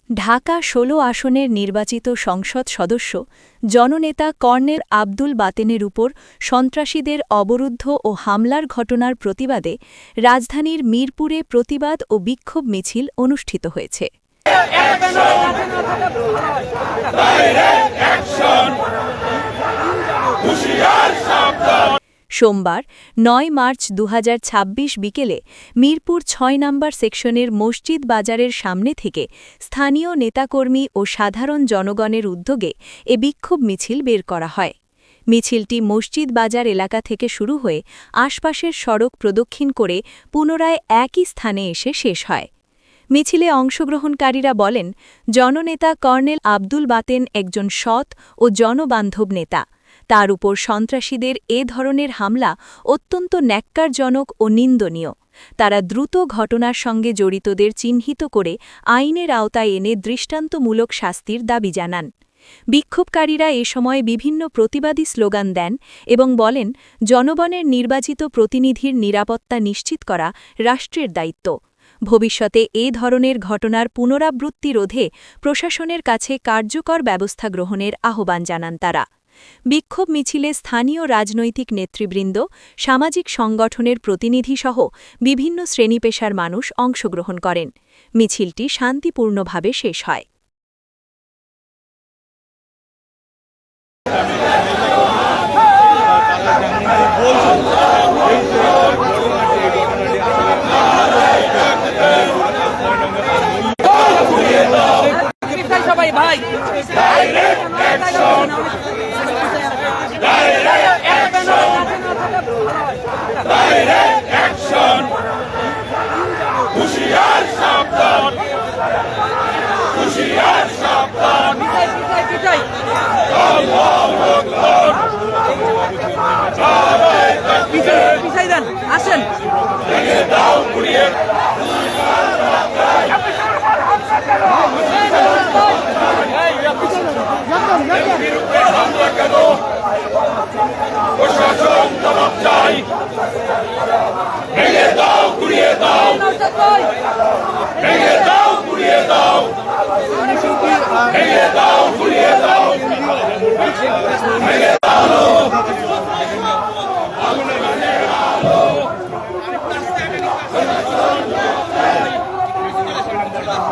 ঢাকা ১৬ আসনের নির্বাচিত সংসদ সদস্য জননেতা কর্নেল আব্দুল বাতেনের উপর সন্ত্রাসীদের অবরুদ্ধ ও হামলার ঘটনার প্রতিবাদে রাজধানীর মিরপুরে প্রতিবাদ ও বিক্ষোভ মিছিল অনুষ্ঠিত হয়েছে। সোমবার ৯ মার্চ ২০২৬ বিকেলে মিরপুর ৬ নম্বর সেকশনের মসজিদ বাজারের সামনে থেকে স্থানীয় নেতাকর্মী ও সাধারণ জনগণের উদ্যোগে এ বিক্ষোভ মিছিল বের করা হয়। মিছিলটি মসজিদ বাজার এলাকা থেকে শুরু হয়ে আশপাশের সড়ক প্রদক্ষিণ করে পুনরায় একই স্থানে এসে শেষ হয়। মিছিলে অংশগ্রহণকারীরা বলেন, জননেতা কর্নেল আব্দুল বাতেন একজন সৎ ও জনবান্ধব নেতা। তার উপর সন্ত্রাসীদের এ ধরনের হামলা অত্যন্ত ন্যাক্কারজনক ও নিন্দনীয়। তারা দ্রুত ঘটনার সঙ্গে জড়িতদের চিহ্নিত করে আইনের আওতায় এনে দৃষ্টান্তমূলক শাস্তির দাবি জানান। বিক্ষোভকারীরা এ সময় বিভিন্ন প্রতিবাদী স্লোগান দেন এবং বলেন, জনগণের নির্বাচিত প্রতিনিধির নিরাপত্তা নিশ্চিত করা রাষ্ট্রের দায়িত্ব। ভবিষ্যতে এ ধরনের ঘটনার পুনরাবৃত্তি রোধে প্রশাসনের কাছে কার্যকর ব্যবস্থা গ্রহণের আহ্বান জানান তারা। বিক্ষোভ মিছিলে স্থানীয় রাজনৈতিক নেতৃবৃন্দ, সামাজিক সংগঠনের প্রতিনিধিসহ বিভিন্ন শ্রেণীপেশার মানুষ অংশগ্রহণ করেন। মিছিলটি শান্তিপূর্ণভাবে শেষ হয়। আসেন প্রশাসন জবাব চাই, ভেঙে দাও, গুড়িয়ে দাও, ভেঙে দাও, গুড়িয়ে দাও, ভেঙে দাও, গুড়িয়ে দাও, ভেঙে দাও।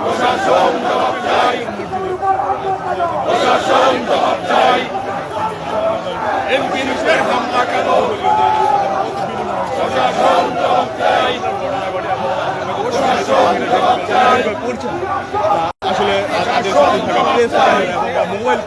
প্রশাসন জবাব চাই, প্রশাসন জবাব চাই, এমপির হামলা কেন? প্রশাসন জবাব চাই, প্রশাসন জবাব চাই। আসলে মোবাইল